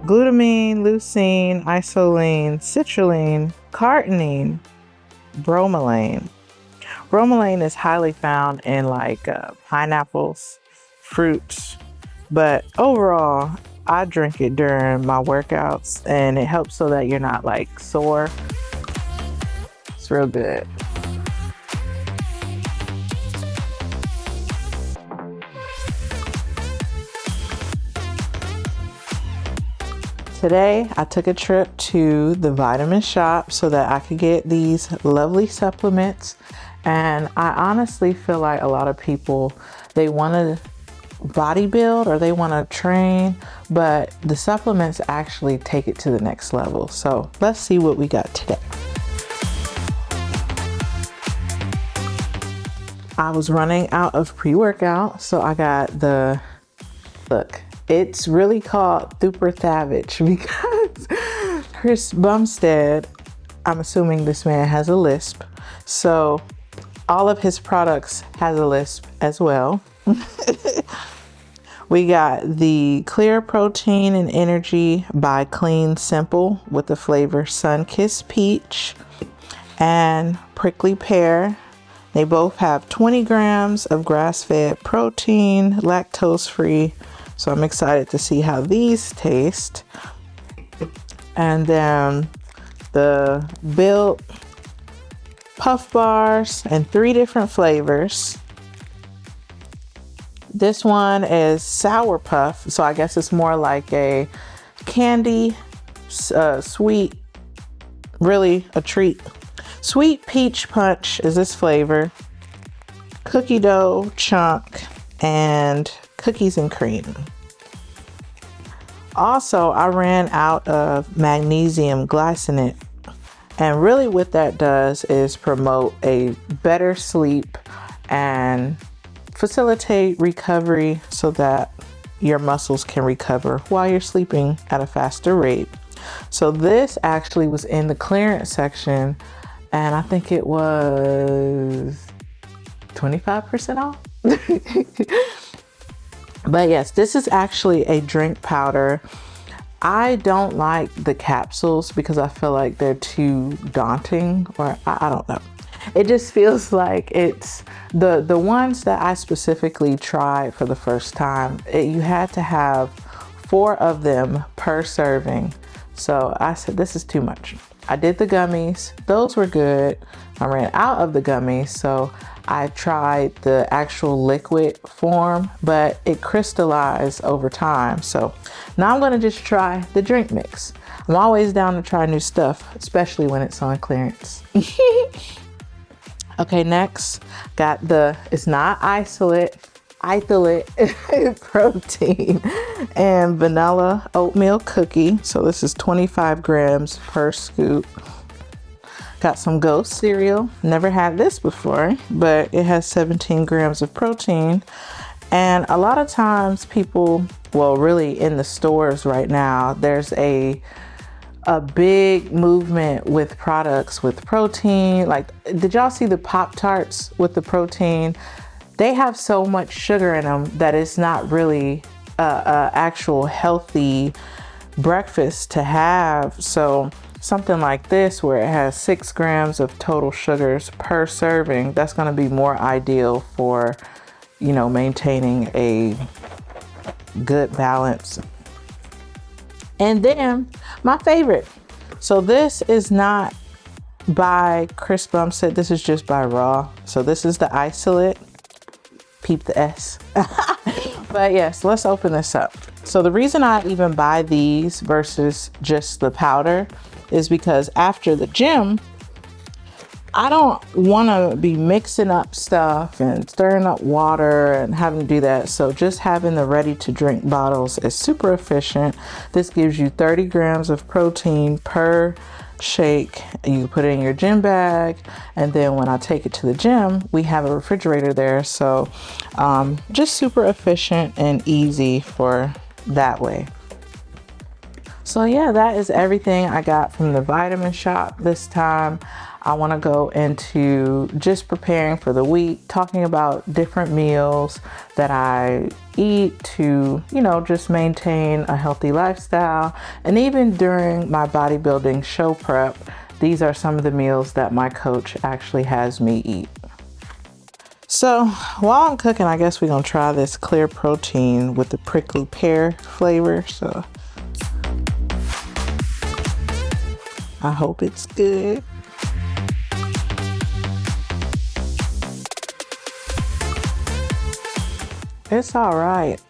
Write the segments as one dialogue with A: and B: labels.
A: glutamine, leucine, isolene, citrulline, carnitine, bromelain. Bromelain is highly found in like pineapples, fruits, but overall, I drink it during my workouts and it helps so that you're not like sore. It's real good. Today, I took a trip to the Vitamin Shoppe so that I could get these lovely supplements. And I honestly feel like a lot of people, they want to bodybuild or they want to train, but the supplements actually take it to the next level. So let's see what we got today. I was running out of pre-workout, so I got look, it's really called Super Thavage because Chris Bumstead, I'm assuming this man has a lisp, so all of his products has a lisp as well. We got the Clear Protein and Energy by Clean Simple with the flavor Sun-Kissed Peach and Prickly Pear. They both have 20 grams of grass-fed protein, lactose-free. So I'm excited to see how these taste. And then the Built Puff Bars in 3 different flavors. This one is Sour Puff, so I guess it's more like a candy, sweet, really a treat. Sweet Peach Punch is this flavor. Cookie dough chunk and cookies and cream. Also, I ran out of magnesium glycinate, and really what that does is promote a better sleep and facilitate recovery so that your muscles can recover while you're sleeping at a faster rate. So this actually was in the clearance section, and I think it was 25% off. But yes, this is actually a drink powder. I don't like the capsules because I feel like they're too daunting, or I don't know. It just feels like it's the ones that I specifically tried for the first time. You had to have 4 of them per serving. So I said, this is too much. I did the gummies. Those were good. I ran out of the gummies, so I tried the actual liquid form, but it crystallized over time. So now I'm gonna just try the drink mix. I'm always down to try new stuff, especially when it's on clearance. Okay, next, got it's not isolate protein and vanilla oatmeal cookie. So this is 25 grams per scoop. Got some Ghost cereal. Never had this before, but it has 17 grams of protein. And a lot of times people, well, really in the stores right now, there's a big movement with products with protein. Like, did y'all see the Pop-Tarts with the protein? They have so much sugar in them that it's not really a actual healthy breakfast to have. So something like this, where it has 6 grams of total sugars per serving, that's going to be more ideal for, you know, maintaining a good balance. And then my favorite. So this is not by Chris Bumstead. This is just by Raw. So this is the isolate. Peep the S. But yes, let's open this up. So the reason I even buy these versus just the powder is because after the gym, I don't want to be mixing up stuff and stirring up water and having to do that. So just having the ready to drink bottles is super efficient. This gives you 30 grams of protein per shake. You put it in your gym bag, and then when I take it to the gym, we have a refrigerator there. So just super efficient and easy for that way. So yeah, that is everything I got from the Vitamin Shoppe this time. I want to go into just preparing for the week, talking about different meals that I eat to, you know, just maintain a healthy lifestyle. And even during my bodybuilding show prep, these are some of the meals that my coach actually has me eat. So while I'm cooking, I guess we're gonna try this clear protein with the prickly pear flavor. So I hope it's good. It's all right.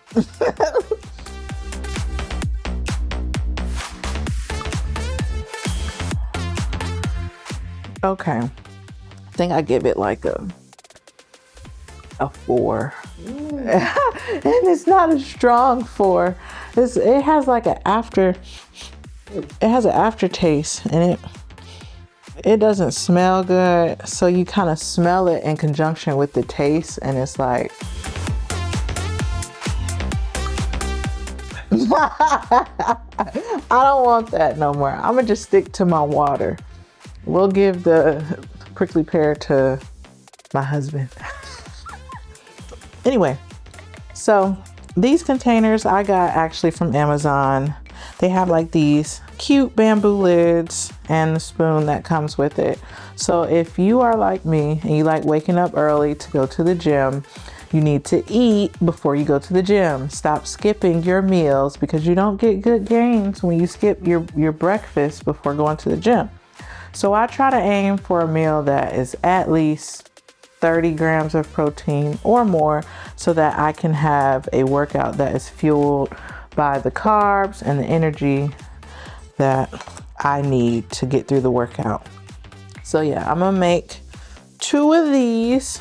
A: Okay, I think I give it like a 4. And it's not a strong 4. It has like an aftertaste, and it doesn't smell good. So you kind of smell it in conjunction with the taste, and it's like I don't want that no more. I'm gonna just stick to my water. We'll give the prickly pear to my husband. Anyway, so these containers I got actually from Amazon. They have like these cute bamboo lids and the spoon that comes with it. So if you are like me and you like waking up early to go to the gym, you need to eat before you go to the gym. Stop skipping your meals because you don't get good gains when you skip your breakfast before going to the gym. So I try to aim for a meal that is at least 30 grams of protein or more so that I can have a workout that is fueled by the carbs and the energy that I need to get through the workout. So yeah, I'm gonna make 2 of these.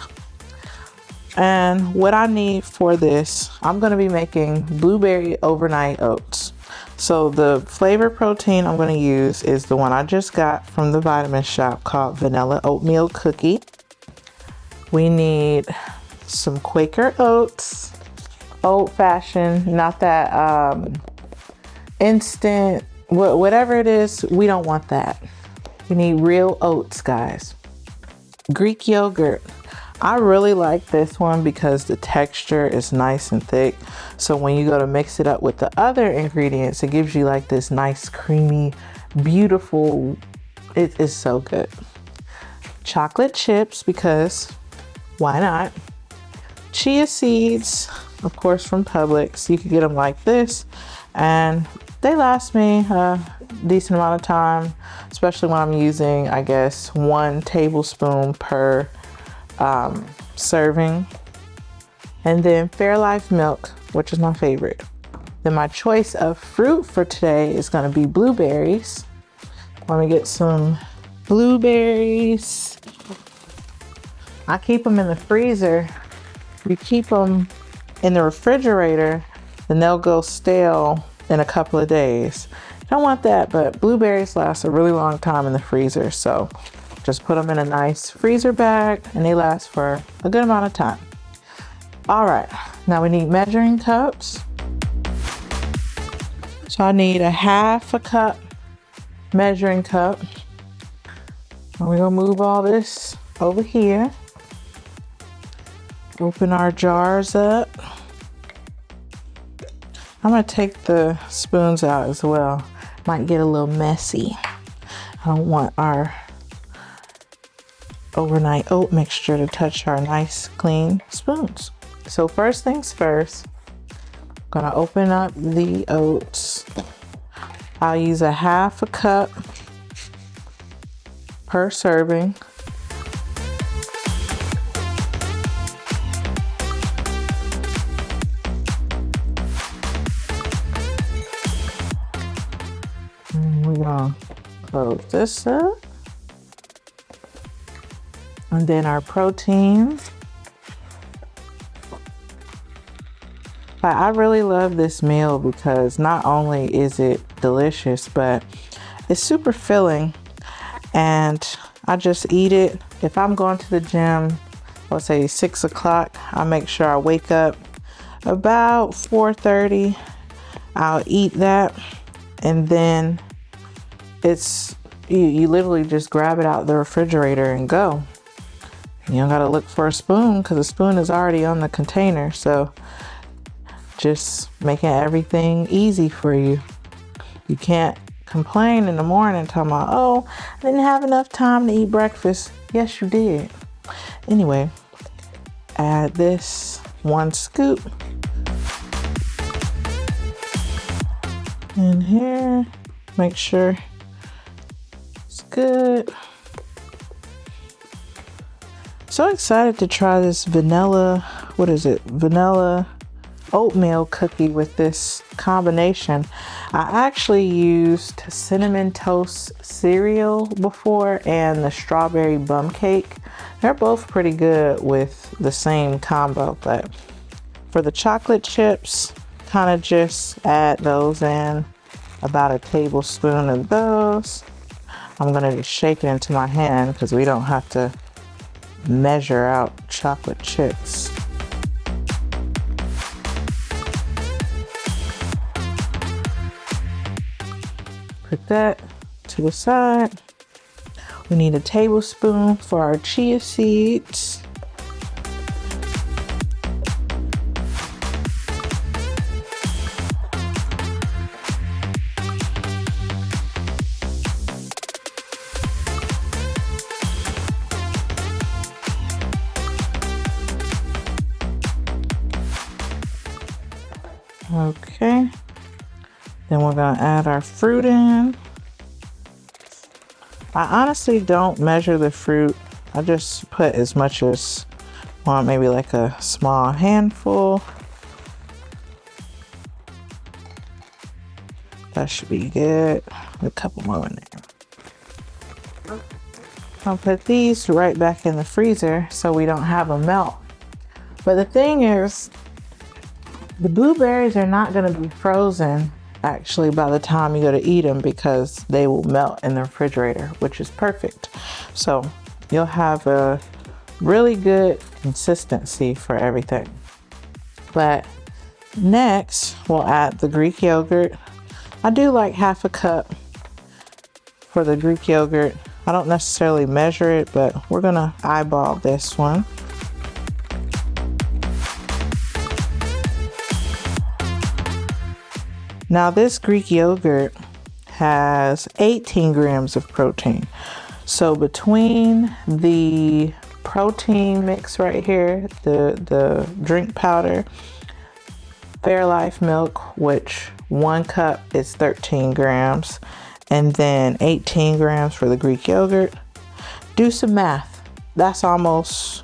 A: And what I need for this, I'm gonna be making blueberry overnight oats. So the flavor protein I'm gonna use is the one I just got from the Vitamin Shoppe called Vanilla Oatmeal Cookie. We need some Quaker oats, old fashioned, not that instant, whatever it is, we don't want that. We need real oats, guys. Greek yogurt. I really like this one because the texture is nice and thick. So when you go to mix it up with the other ingredients, it gives you like this nice, creamy, beautiful, it is so good. Chocolate chips, because why not? Chia seeds, of course, from Publix. You can get them like this, and they last me a decent amount of time, especially when I'm using, I guess, 1 tablespoon per serving. And then Fairlife milk, which is my favorite. Then my choice of fruit for today is going to be blueberries. Let me get some blueberries. I keep them in the freezer. You keep them in the refrigerator, then they'll go stale in a couple of days. Don't want that, but blueberries last a really long time in the freezer. So just put them in a nice freezer bag and they last for a good amount of time. All right, now we need measuring cups. So I need a 1/2 cup measuring cup. And we're gonna move all this over here. Open our jars up. I'm gonna take the spoons out as well. Might get a little messy. I don't want our overnight oat mixture to touch our nice clean spoons. So first things first, I'm gonna open up the oats. I'll use a 1/2 cup per serving. And we're gonna close this up. And then our protein. I really love this meal because not only is it delicious, but it's super filling. And I just eat it. If I'm going to the gym, let's say 6 o'clock, I make sure I wake up about 4:30. I'll eat that. And then it's You literally just grab it out the refrigerator and go. You don't gotta look for a spoon because the spoon is already on the container. So just making everything easy for you. You can't complain in the morning talking about, oh, I didn't have enough time to eat breakfast. Yes, you did. Anyway, add this 1 scoop in here. Make sure it's good. So excited to try this vanilla, what is it? Vanilla oatmeal cookie with this combination. I actually used cinnamon toast cereal before and the strawberry bum cake. They're both pretty good with the same combo, but for the chocolate chips, kind of just add those in, about a tablespoon of those. I'm gonna just shake it into my hand because we don't have to measure out chocolate chips. Put that to the side. We need a tablespoon for our chia seeds. Okay, then we're gonna add our fruit in. I honestly don't measure the fruit. I just put as much as I want, maybe like a small handful. That should be good. A couple more in there. I'll put these right back in the freezer so we don't have them melt. But the thing is, the blueberries are not going to be frozen actually by the time you go to eat them because they will melt in the refrigerator, which is perfect. So you'll have a really good consistency for everything. But next we'll add the Greek yogurt. I do like 1/2 cup for the Greek yogurt. I don't necessarily measure it, but we're gonna eyeball this one. Now this Greek yogurt has 18 grams of protein. So between the protein mix right here, the drink powder, Fairlife milk, which 1 cup is 13 grams, and then 18 grams for the Greek yogurt. Do some math. That's almost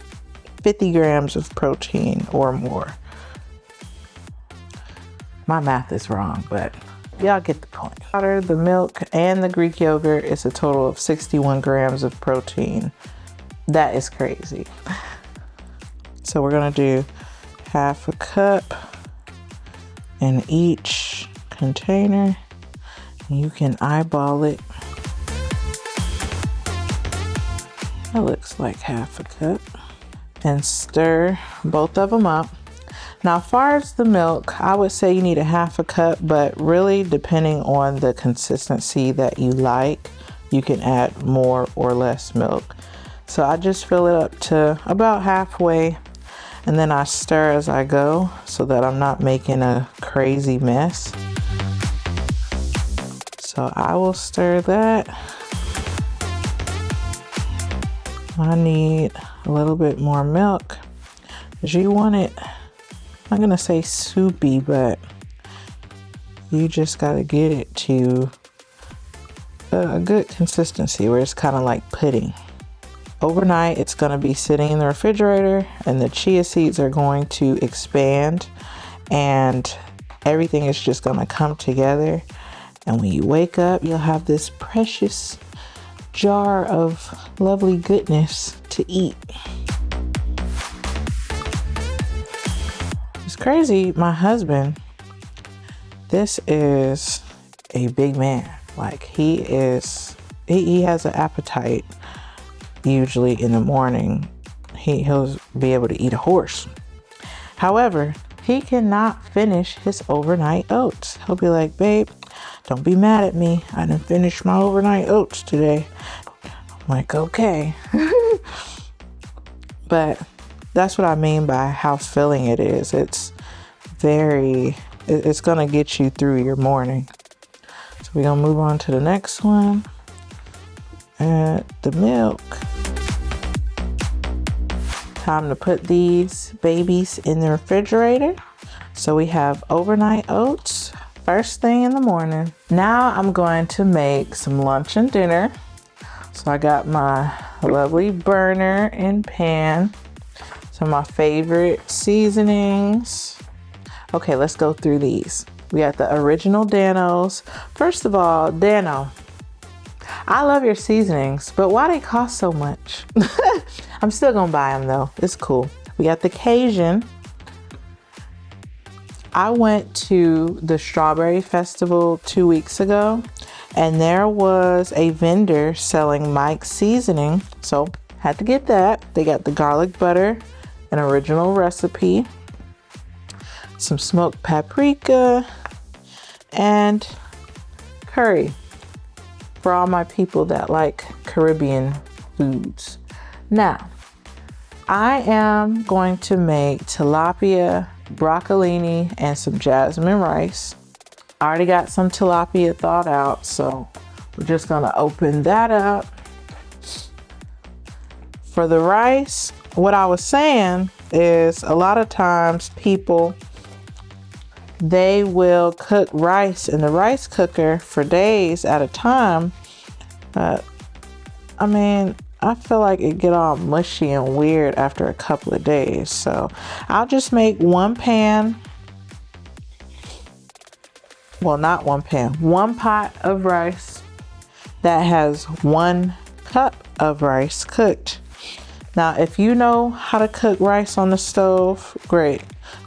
A: 50 grams of protein or more. My math is wrong, but y'all get the point. The milk and the Greek yogurt is a total of 61 grams of protein. That is crazy. So we're gonna do 1/2 cup in each container. You can eyeball it. That looks like 1/2 cup. And stir both of them up. Now, as far as the milk, I would say you need 1/2 cup, but really depending on the consistency that you like, you can add more or less milk. So I just fill it up to about halfway, and then I stir as I go so that I'm not making a crazy mess. So I will stir that. I need a little bit more milk because you want it, I'm gonna say soupy, but you just gotta get it to a good consistency where it's kind of like pudding. Overnight, it's gonna be sitting in the refrigerator and the chia seeds are going to expand and everything is just gonna come together. And when you wake up, you'll have this precious jar of lovely goodness to eat. It's crazy. My husband, this is a big man. Like he has an appetite. Usually in the morning, he'll be able to eat a horse. However, he cannot finish his overnight oats. He'll be like, babe, don't be mad at me. I didn't finish my overnight oats today. I'm like, okay. But that's what I mean by how filling it is. It's gonna get you through your morning. So we're gonna move on to the next one. Add the milk. Time to put these babies in the refrigerator. So we have overnight oats first thing in the morning. Now I'm going to make some lunch and dinner. So I got my lovely burner and pan. Some of my favorite seasonings. Okay, let's go through these. We got the original Danos. First of all, Dano, I love your seasonings, but why they cost so much? I'm still gonna buy them though. It's cool. We got the Cajun. I went to the Strawberry Festival 2 weeks ago, and there was a vendor selling Mike's seasoning, so had to get that. They got the garlic butter, an original recipe, some smoked paprika, and curry for all my people that like Caribbean foods. Now, I am going to make tilapia, broccolini, and some jasmine rice. I already got some tilapia thawed out, so we're just gonna open that up. For the rice, what I was saying is a lot of times people, they will cook rice in the rice cooker for days at a time. I mean, I feel like it get all mushy and weird after a couple of days. So I'll just make one pan. Well, not one pan, one pot of rice that has 1 cup of rice cooked. Now, if you know how to cook rice on the stove, great.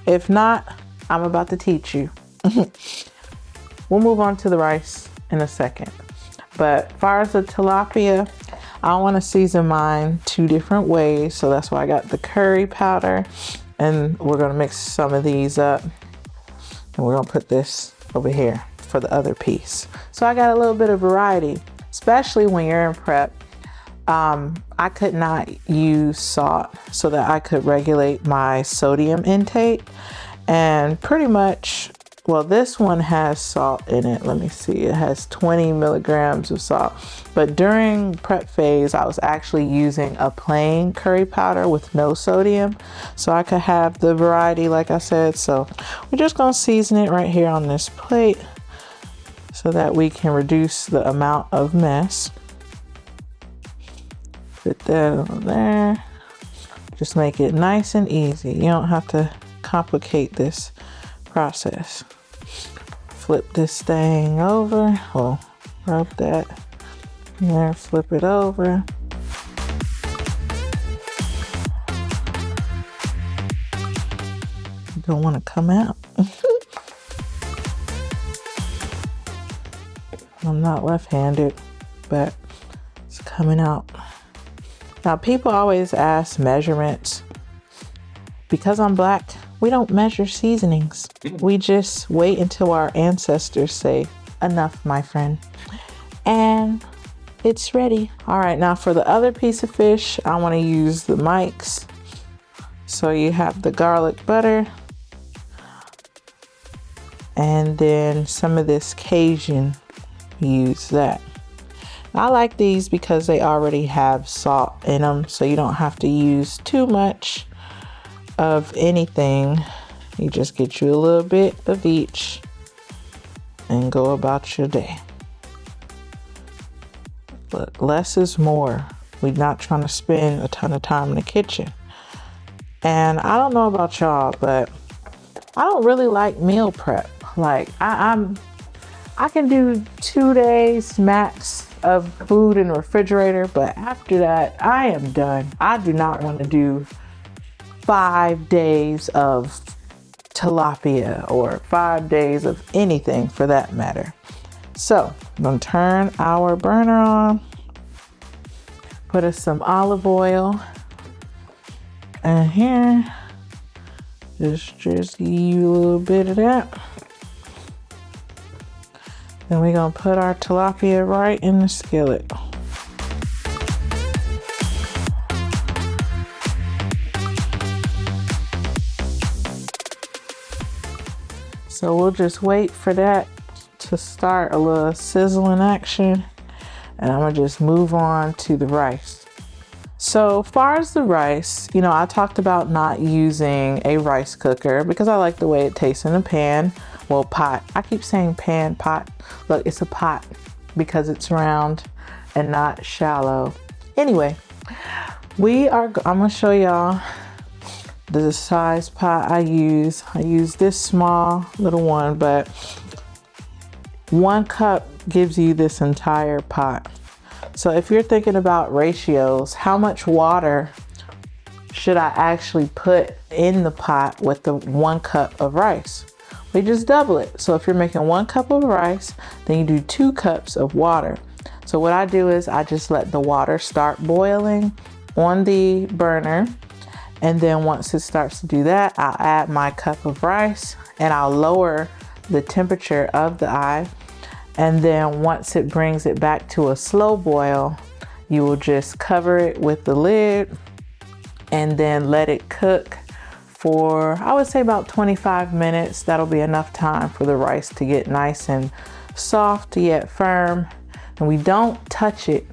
A: If not, I'm about to teach you. We'll move on to the rice in a second. But as far as the tilapia, I want to season mine 2 different ways. So that's why I got the curry powder, and we're going to mix some of these up. And we're going to put this over here for the other piece. So I got a little bit of variety, especially when you're in prep. I could not use salt so that I could regulate my sodium intake. And pretty much, well, this one has salt in it. Let me see, it has 20 milligrams of salt. But during prep phase, I was actually using a plain curry powder with no sodium, so I could have the variety, like I said. So we're just gonna season it right here on this plate so that we can reduce the amount of mess. Put that on there. Just make it nice and easy. You don't have to complicate this process. Flip this thing over. Well, rub that in there, flip it over. Don't want to come out. I'm not left-handed, but it's coming out. Now, people always ask measurements. Because I'm black, we don't measure seasonings. We just wait until our ancestors say, enough, my friend. And it's ready. All right, now for the other piece of fish, I want to use the Mike's. So you have the garlic butter, and then some of this Cajun, use that. I like these because they already have salt in them, so you don't have to use too much of anything. You just get you a little bit of each and go about your day. Look, less is more. We're not trying to spend a ton of time in the kitchen. And I don't know about y'all, but I don't really like meal prep. Like I can do 2 days max of food in the refrigerator, but after that, I am done. I do not want to do 5 days of tilapia or 5 days of anything for that matter. So I'm gonna turn our burner on, put us some olive oil, and here, just give you a little bit of that. Then we're gonna put our tilapia right in the skillet. So we'll just wait for that to start a little sizzling action, and I'm gonna just move on to the rice. So far as the rice, you know, I talked about not using a rice cooker because I like the way it tastes in a pan. Well, pot. I keep saying pan, pot. Look, it's a pot because it's round and not shallow. Anyway, I'm gonna show y'all the size pot I use. I use this small little one, but 1 cup gives you this entire pot. So if you're thinking about ratios, how much water should I actually put in the pot with the 1 cup of rice? We just double it. So if you're making 1 cup of rice, then you do 2 cups of water. So what I do is I just let the water start boiling on the burner. And then once it starts to do that, I'll add my cup of rice and I'll lower the temperature of the eye. And then once it brings it back to a slow boil, you will just cover it with the lid and then let it cook for, I would say, about 25 minutes. That'll be enough time for the rice to get nice and soft yet firm. And we don't touch it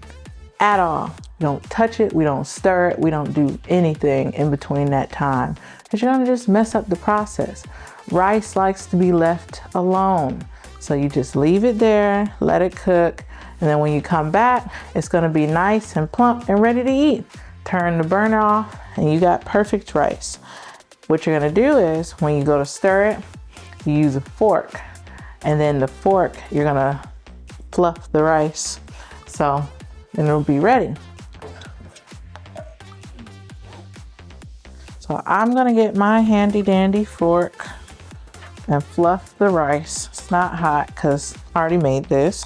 A: at all. We don't touch it, we don't stir it, we don't do anything in between that time, because you're gonna just mess up the process. Rice likes to be left alone. So you just leave it there, let it cook, and then when you come back, it's gonna be nice and plump and ready to eat. Turn the burner off and you got perfect rice. What you're gonna do is when you go to stir it, you use a fork, and then the fork, you're gonna fluff the rice. So then it'll be ready. So I'm gonna get my handy dandy fork and fluff the rice. It's not hot because I already made this,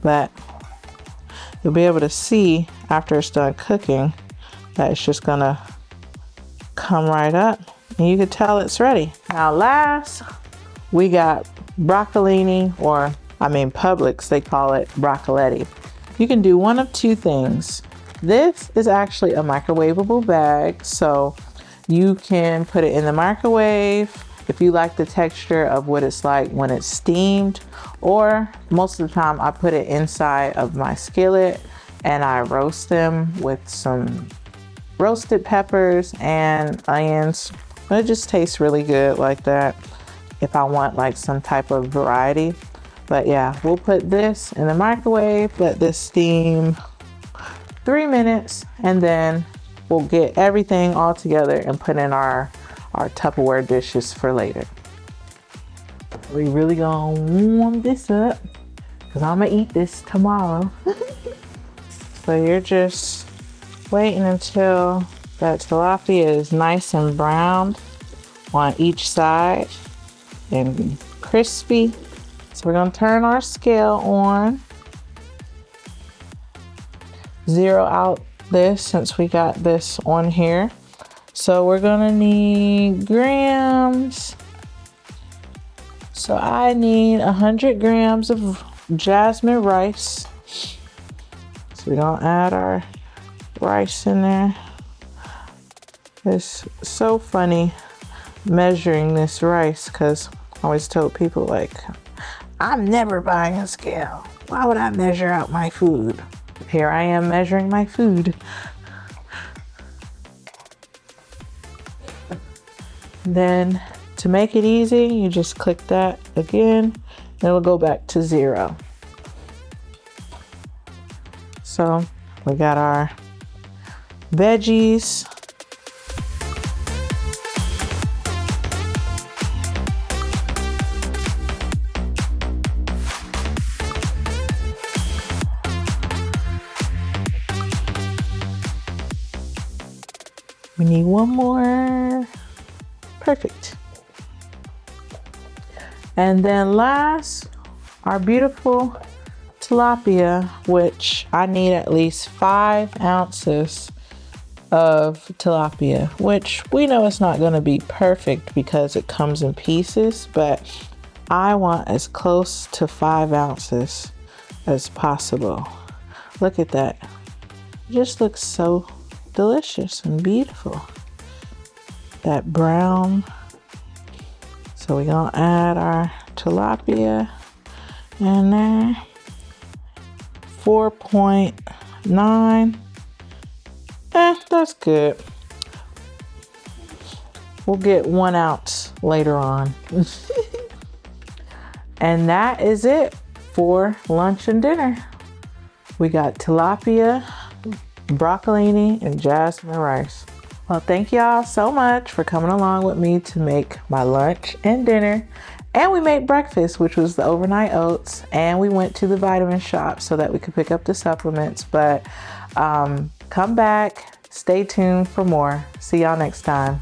A: but you'll be able to see after it's done cooking that it's just gonna come right up and you can tell it's ready. Now last, we got broccolini, or Publix, they call it broccoletti. You can do one of 2 things. This is actually a microwavable bag, so you can put it in the microwave if you like the texture of what it's like when it's steamed, or most of the time I put it inside of my skillet and I roast them with some roasted peppers and onions. It just tastes really good like that if I want like some type of variety. But yeah, we'll put this in the microwave, let this steam 3 minutes, and then we'll get everything all together and put in our Tupperware dishes for later. We really gonna warm this up because I'm gonna eat this tomorrow. So you're just waiting until that tilapia is nice and browned on each side and crispy. So we're gonna turn our scale on, zero out this since we got this on here. So we're gonna need grams. So I need 100 grams of jasmine rice. So we're gonna add our rice in there. It's so funny measuring this rice because I always told people like, I'm never buying a scale. Why would I measure out my food? Here I am measuring my food. Then to make it easy, you just click that again and it'll go back to 0. So we got our veggies. We need one more. Perfect. And then last, our beautiful tilapia, which I need at least 5 ounces of tilapia, which we know it's not going to be perfect because it comes in pieces, but I want as close to 5 ounces as possible. Look at that. It just looks so delicious and beautiful. That brown. So we're gonna add our tilapia in there. 4.9. That's good. We'll get 1 ounce later on. And that is it for lunch and dinner. We got tilapia, broccolini, and jasmine rice. Well, thank y'all so much for coming along with me to make my lunch and dinner. And we made breakfast, which was the overnight oats. And we went to the Vitamin Shoppe so that we could pick up the supplements. But come back, stay tuned for more. See y'all next time.